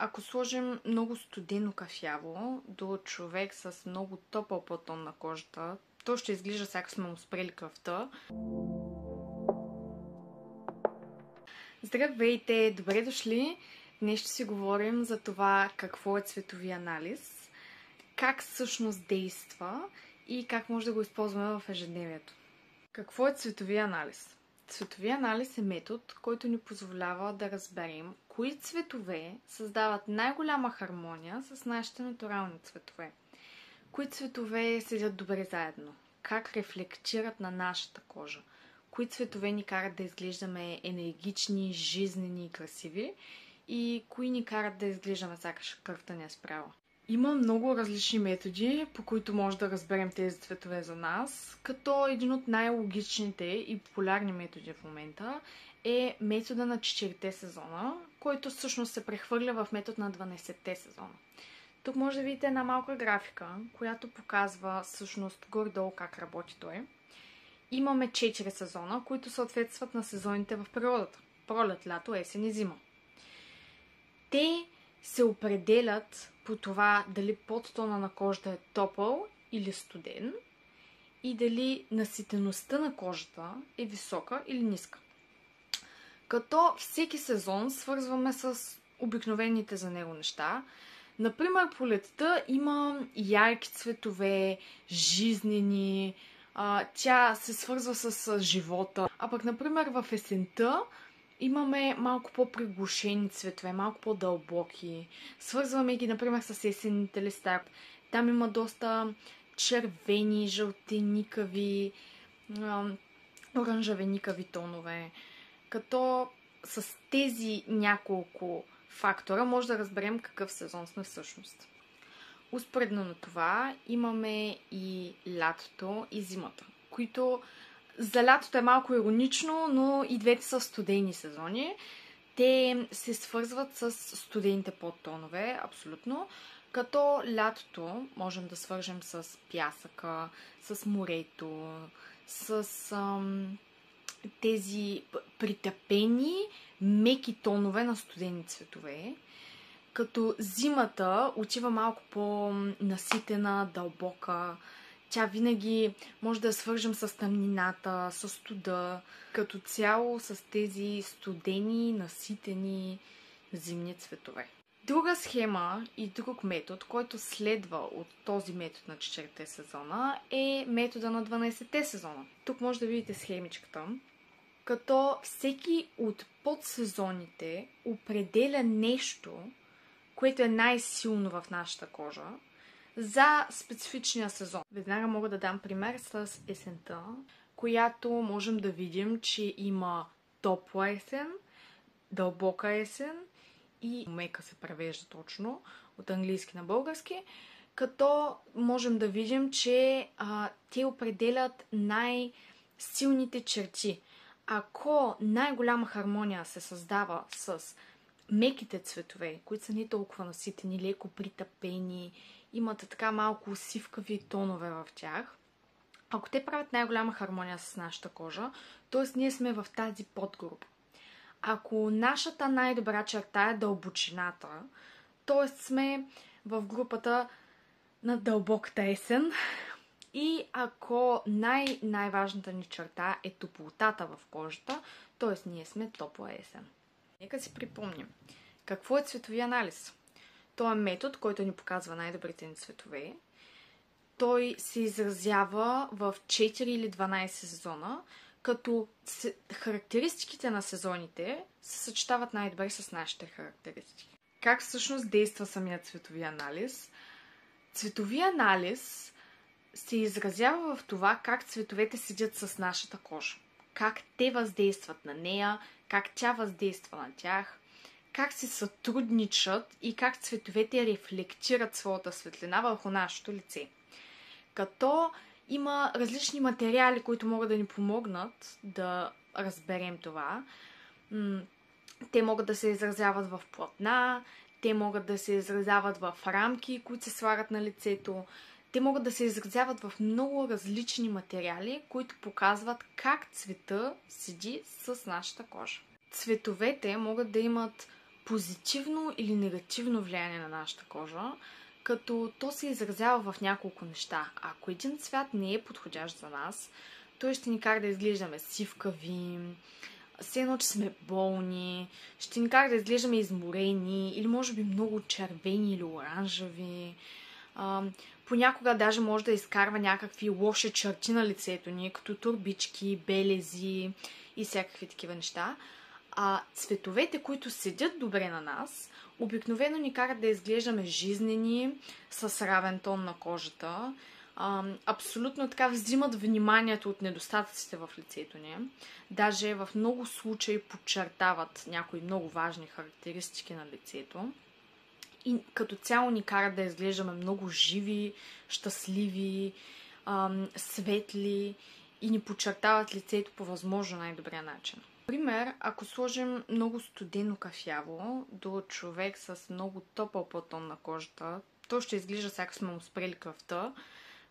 Ако сложим много студено кафяво до човек с много топъл подтон на кожата, то ще изглежда сякаш сме му спрели кръвта. Здравейте! Добре дошли! Днес ще си говорим за това какво е цветови анализ, как всъщност действа и как може да го използваме в ежедневието. Какво е цветови анализ? Цветови анализ е метод, който ни позволява да разберем кои цветове създават най-голяма хармония с нашите натурални цветове. Кои цветове седят добре заедно, как рефлектират на нашата кожа, кои цветове ни карат да изглеждаме енергични, жизнени и красиви и кои ни карат да изглеждаме сякаш кръвта ни е спряла. Има много различни методи, по които може да разберем тези цветове за нас, като един от най-логичните и популярни методи в момента е метода на 4-те сезона, който всъщност се прехвърля в метод на 12-те сезона. Тук може да видите една малка графика, която показва всъщност горе-долу как работи той. Имаме 4 сезона, които съответстват на сезоните в природата. Пролет, лято, есен и зима. Те се определят по това дали подтона на кожата е топъл или студен и дали наситеността на кожата е висока или ниска. Като всеки сезон свързваме с обикновените за него неща. Например, пролетта има ярки цветове, жизнени, тя се свързва с живота. А пък, например, в есента имаме малко по-приглушени цветове, малко по-дълбоки. Свързваме ги, например, с есенните листа. Там има доста червени, жълтеникави, оранжевеникави тонове. Като с тези няколко фактора може да разберем какъв сезон сме всъщност. Успоредно на това имаме и лятото и зимата, които за лятото е малко иронично, но и двете са студени сезони. Те се свързват с студените подтонове, абсолютно. Като лятото можем да свържем с пясъка, с морето, с тези притъпени, меки тонове на студени цветове. Като зимата отива малко по-наситена, дълбока. Тя винаги може да я свържем с тъмнината, с студа, като цяло с тези студени, наситени зимни цветове. Друга схема и друг метод, който следва от този метод на 4-те сезона, е метода на 12-те сезона. Тук може да видите схемичката, като всеки от подсезоните определя нещо, което е най-силно в нашата кожа, за специфичния сезон. Веднага мога да дам пример с есента, която можем да видим, че има топла есен, дълбока есен и мека се превежда точно от английски на български, като можем да видим, че те определят най-силните черти. Ако най-голяма хармония се създава с меките цветове, които са не толкова наситени, леко притъпени, имат така малко сивкави тонове в тях. Ако те правят най-голяма хармония с нашата кожа, т.е. ние сме в тази подгрупа. Ако нашата най-добра черта е дълбочината, т.е. сме в групата на дълбоката есен, и ако най-важната ни черта е топлотата в кожата, т.е. ние сме топла есен. Нека си припомним. Какво е цветови анализ? Той е метод, който ни показва най-добрите ни цветове. Той се изразява в 4 или 12 сезона, като характеристиките на сезоните се съчетават най-добре с нашите характеристики. Как всъщност действа самият цветови анализ? Цветови анализ се изразява в това как цветовете седят с нашата кожа. Как те въздействат на нея, как тя въздейства на тях, как се сътрудничат и как цветовете рефлектират своята светлина върху нашето лице. Като има различни материали, които могат да ни помогнат да разберем това. Те могат да се изразяват в платна, те могат да се изразяват в рамки, които се слагат на лицето. Те могат да се изразяват в много различни материали, които показват как цвета седи с нашата кожа. Цветовете могат да имат позитивно или негативно влияние на нашата кожа, като то се изразява в няколко неща. Ако един цвят не е подходящ за нас, той ще ни кара да изглеждаме сивкави, все едно, че сме болни, ще ни кара да изглеждаме изморени или може би много червени или оранжеви. Понякога даже може да изкарва някакви лоши черти на лицето ни, като турбички, белези и всякакви такива неща. А цветовете, които седят добре на нас, обикновено ни карат да изглеждаме жизнени, с равен тон на кожата. Абсолютно така взимат вниманието от недостатъците в лицето ни. Даже в много случаи подчертават някои много важни характеристики на лицето. И като цяло ни карат да изглеждаме много живи, щастливи, светли и ни подчертават лицето по възможно най-добрия начин. Например, ако сложим много студено кафяво до човек с много топъл подтон на кожата, то ще изглежда сякаш сме му спрели кръвта,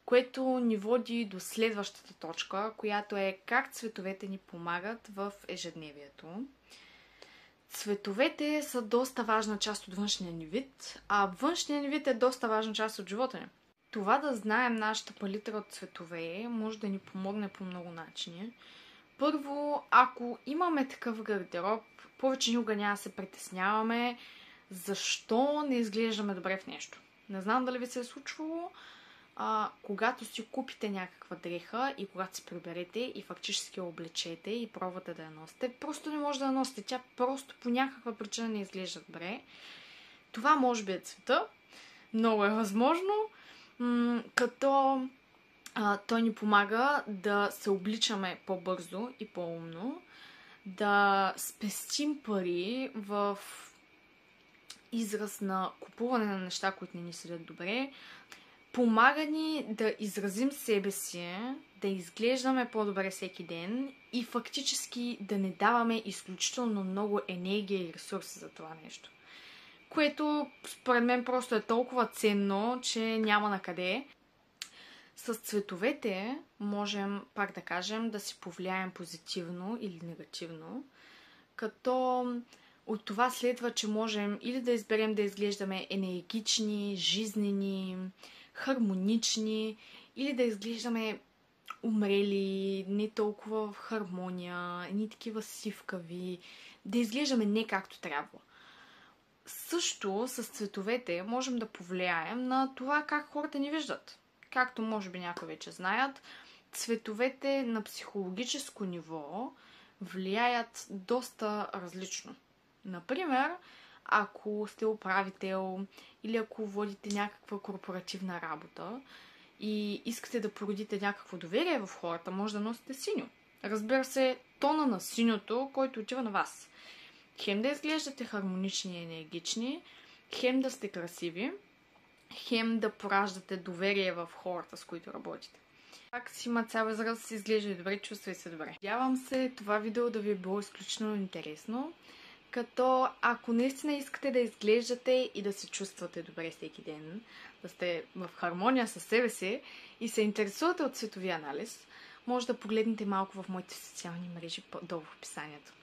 което ни води до следващата точка, която е как цветовете ни помагат в ежедневието. Цветовете са доста важна част от външния ни вид, а външния ни вид е доста важна част от живота ни. Това да знаем нашата палитра от цветове може да ни помогне по много начини. Първо, ако имаме такъв гардероб, повече никога няма да се притесняваме защо не изглеждаме добре в нещо. Не знам дали ви се е случвало, когато си купите някаква дреха и когато се приберете и фактически я облечете и пробвате да я носите, просто не може да я носите. Тя просто по някаква причина не изглежда добре. Това може би е цвета. Много е възможно. Като той ни помага да се обличаме по-бързо и по-умно, да спестим пари в израз на купуване на неща, които не ни седят добре. Помага ни да изразим себе си, да изглеждаме по-добре всеки ден и фактически да не даваме изключително много енергия и ресурси за това нещо. Което според мен просто е толкова ценно, че няма на къде. С цветовете можем, пак да кажем, да си повлияем позитивно или негативно, като от това следва, че можем или да изберем да изглеждаме енергични, жизнени, хармонични, или да изглеждаме умрели, не толкова в хармония, ни такива сивкави, да изглеждаме не както трябва. Също с цветовете можем да повлияем на това как хората ни виждат. Както може би някои вече знаят, цветовете на психологическо ниво влияят доста различно. Например, ако сте управител или ако водите някаква корпоративна работа и искате да породите някакво доверие в хората, може да носите синьо. Разбира се, тона на синьото, който отива на вас. Хем да изглеждате хармонични и енергични, хем да сте красиви, хем да пораждате доверие в хората, с които работите. Пак си има цял израз, си изглежда добре, чувствай се добре. Надявам се това видео да ви е било изключително интересно, като ако наистина искате да изглеждате и да се чувствате добре всеки ден, да сте в хармония със себе си и се интересувате от цветовия анализ, може да погледнете малко в моите социални мрежи долу в описанието.